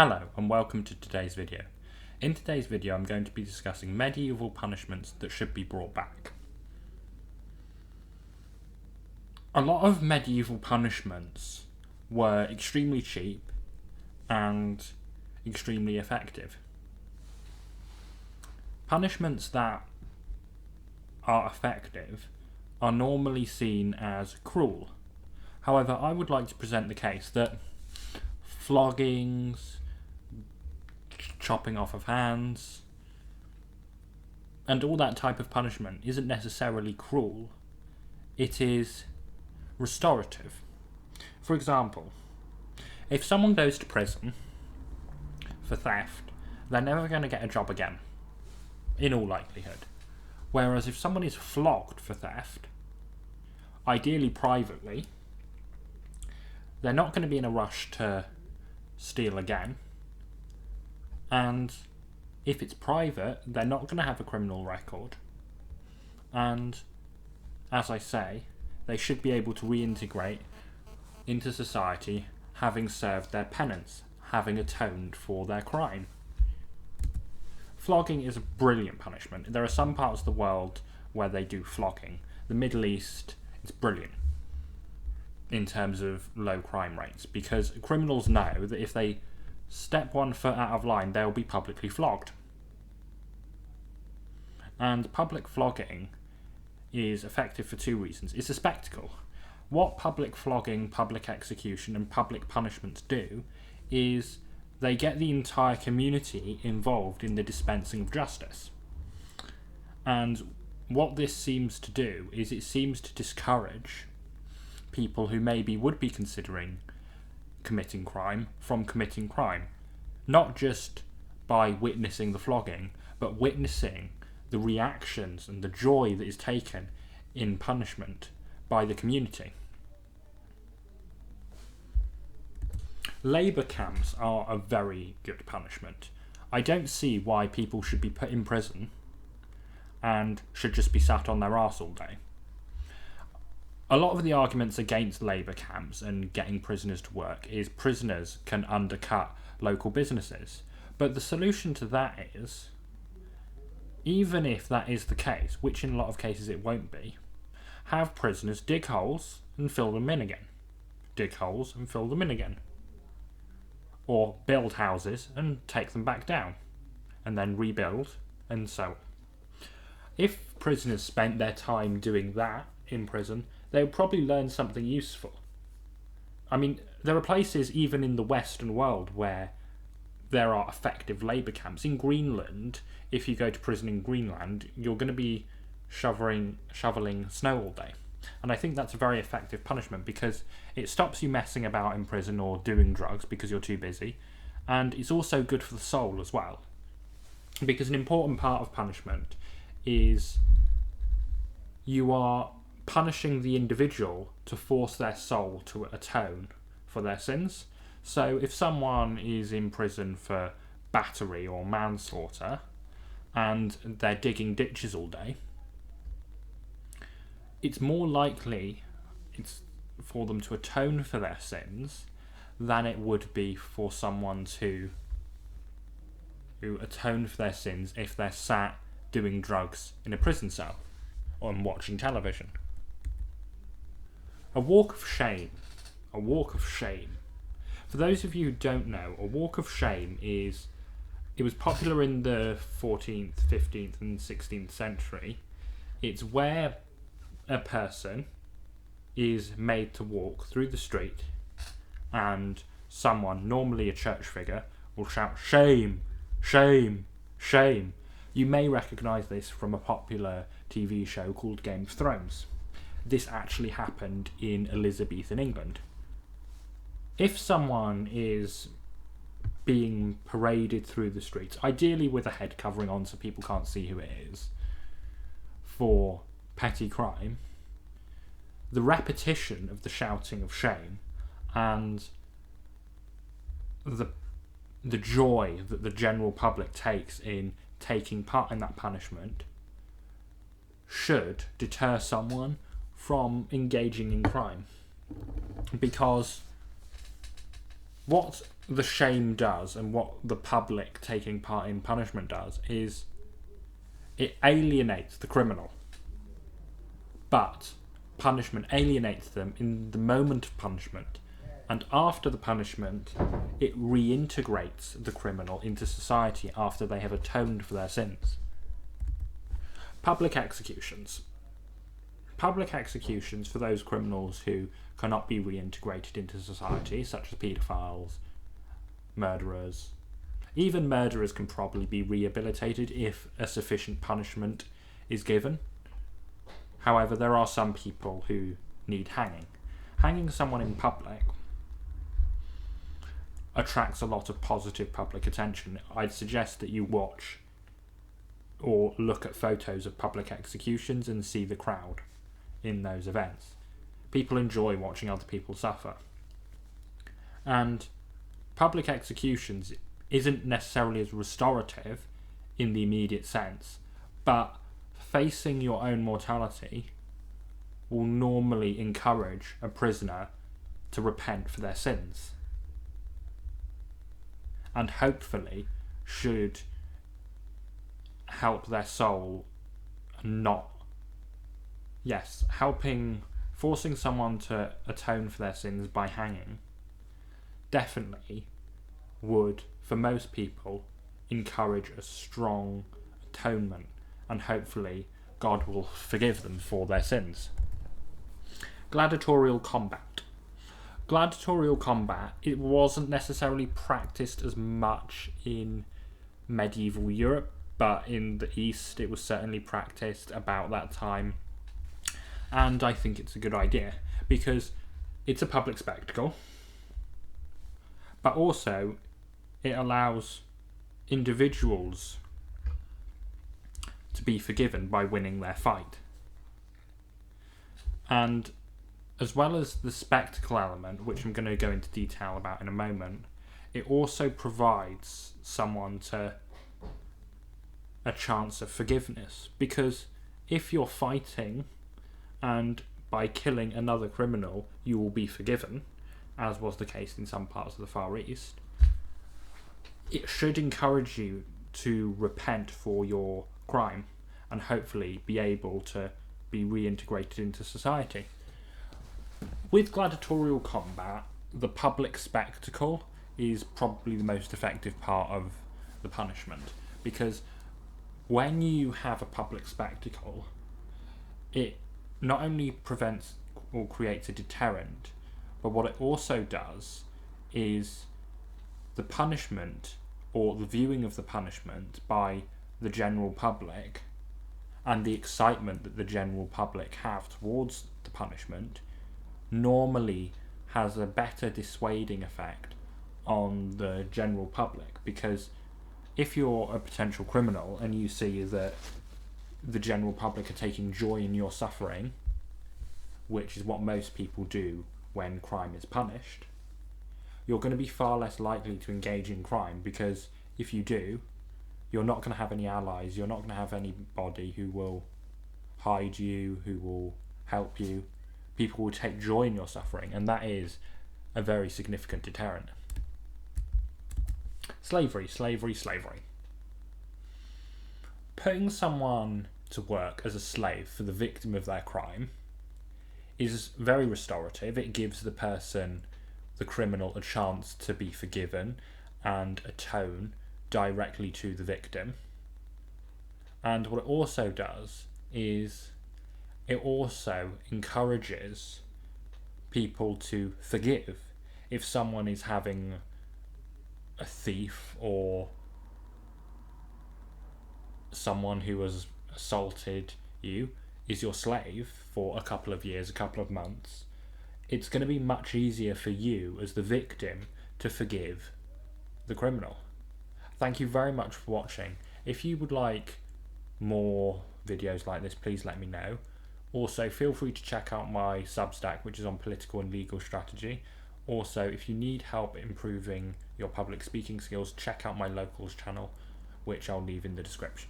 Hello and welcome to today's video. In today's video I'm going to be discussing medieval punishments that should be brought back. A lot of medieval punishments were extremely cheap and extremely effective. Punishments that are effective are normally seen as cruel. However, I would like to present the case that floggings, chopping off of hands, and all that type of punishment isn't necessarily cruel. It is restorative. For example, if someone goes to prison for theft, they're never going to get a job again, in all likelihood. Whereas if someone is flogged for theft, ideally privately, they're not going to be in a rush to steal again. And if it's private, they're not going to have a criminal record. And, as I say, they should be able to reintegrate into society, having served their penance, having atoned for their crime. Flogging is a brilliant punishment. There are some parts of the world where they do flogging. The Middle East, it's brilliant in terms of low crime rates, because criminals know that if they step 1 foot out of line, they'll be publicly flogged. And public flogging is effective for 2 reasons. It's a spectacle. What public flogging, public execution, and public punishments do is they get the entire community involved in the dispensing of justice. And what this seems to do is it seems to discourage people who maybe would be considering committing crime from committing crime, not just by witnessing the flogging, but witnessing the reactions and the joy that is taken in punishment by the community. Labour camps are a very good punishment. I don't see why people should be put in prison and should just be sat on their arse all day. A lot of the arguments against labour camps and getting prisoners to work is prisoners can undercut local businesses. But the solution to that is, even if that is the case, which in a lot of cases it won't be, have prisoners dig holes and fill them in again. Dig holes and fill them in again. Or build houses and take them back down, and then rebuild, and so on. If prisoners spent their time doing that in prison, they would probably learn something useful. I mean, there are places even in the Western world where there are effective labour camps. In Greenland, if you go to prison in Greenland, you're going to be shoveling snow all day. And I think that's a very effective punishment because it stops you messing about in prison or doing drugs because you're too busy. And it's also good for the soul as well. Because an important part of punishment is you are punishing the individual to force their soul to atone for their sins. So if someone is in prison for battery or manslaughter and they're digging ditches all day, it's more likely it's for them to atone for their sins than it would be for someone to atone for their sins if they're sat doing drugs in a prison cell or watching television. A walk of shame. A walk of shame. For those of you who don't know, a walk of shame it was popular in the 14th, 15th and 16th century. It's where a person is made to walk through the street and someone, normally a church figure, will shout, "Shame! Shame! Shame!" You may recognise this from a popular TV show called Game of Thrones. This actually happened in Elizabethan England. If someone is being paraded through the streets, ideally with a head covering on so people can't see who it is, for petty crime, the repetition of the shouting of shame and the joy that the general public takes in taking part in that punishment should deter someone from engaging in crime. Because what the shame does and what the public taking part in punishment does is it alienates the criminal. But punishment alienates them in the moment of punishment, and after the punishment, it reintegrates the criminal into society after they have atoned for their sins. Public executions. Public executions for those criminals who cannot be reintegrated into society, such as paedophiles, murderers. Even murderers can probably be rehabilitated if a sufficient punishment is given. However, there are some people who need hanging. Hanging someone in public attracts a lot of positive public attention. I'd suggest that you watch or look at photos of public executions and see the crowd in those events. People enjoy watching other people suffer. And public executions isn't necessarily as restorative in the immediate sense, but facing your own mortality will normally encourage a prisoner to repent for their sins, and hopefully should help their soul forcing someone to atone for their sins by hanging definitely would, for most people, encourage a strong atonement, and hopefully God will forgive them for their sins. Gladiatorial combat. Gladiatorial combat, it wasn't necessarily practiced as much in medieval Europe, but in the East it was certainly practiced about that time. And I think it's a good idea because it's a public spectacle, but also it allows individuals to be forgiven by winning their fight. And as well as the spectacle element, which I'm going to go into detail about in a moment, it also provides someone a chance of forgiveness. Because if you're fighting and by killing another criminal you will be forgiven, as was the case in some parts of the Far East, it should encourage you to repent for your crime and hopefully be able to be reintegrated into society. With gladiatorial combat, the public spectacle is probably the most effective part of the punishment, because when you have a public spectacle, it not only prevents or creates a deterrent, but what it also does is the punishment or the viewing of the punishment by the general public and the excitement that the general public have towards the punishment normally has a better dissuading effect on the general public. Because if you're a potential criminal and you see that the general public are taking joy in your suffering, which is what most people do when crime is punished, you're going to be far less likely to engage in crime, because if you do, you're not going to have any allies, you're not going to have anybody who will hide you, who will help you. People will take joy in your suffering, and that is a very significant deterrent. Slavery. Putting someone to work as a slave for the victim of their crime is very restorative. It gives the person, the criminal, a chance to be forgiven and atone directly to the victim. And what it also does is it also encourages people to forgive. If someone is having a thief or someone who has assaulted you is your slave for a couple of years, a couple of months, it's going to be much easier for you as the victim to forgive the criminal. Thank you very much for watching. If you would like more videos like this, please let me know. Also, feel free to check out my Substack, which is on political and legal strategy. Also, if you need help improving your public speaking skills, check out my Locals channel, which I'll leave in the description.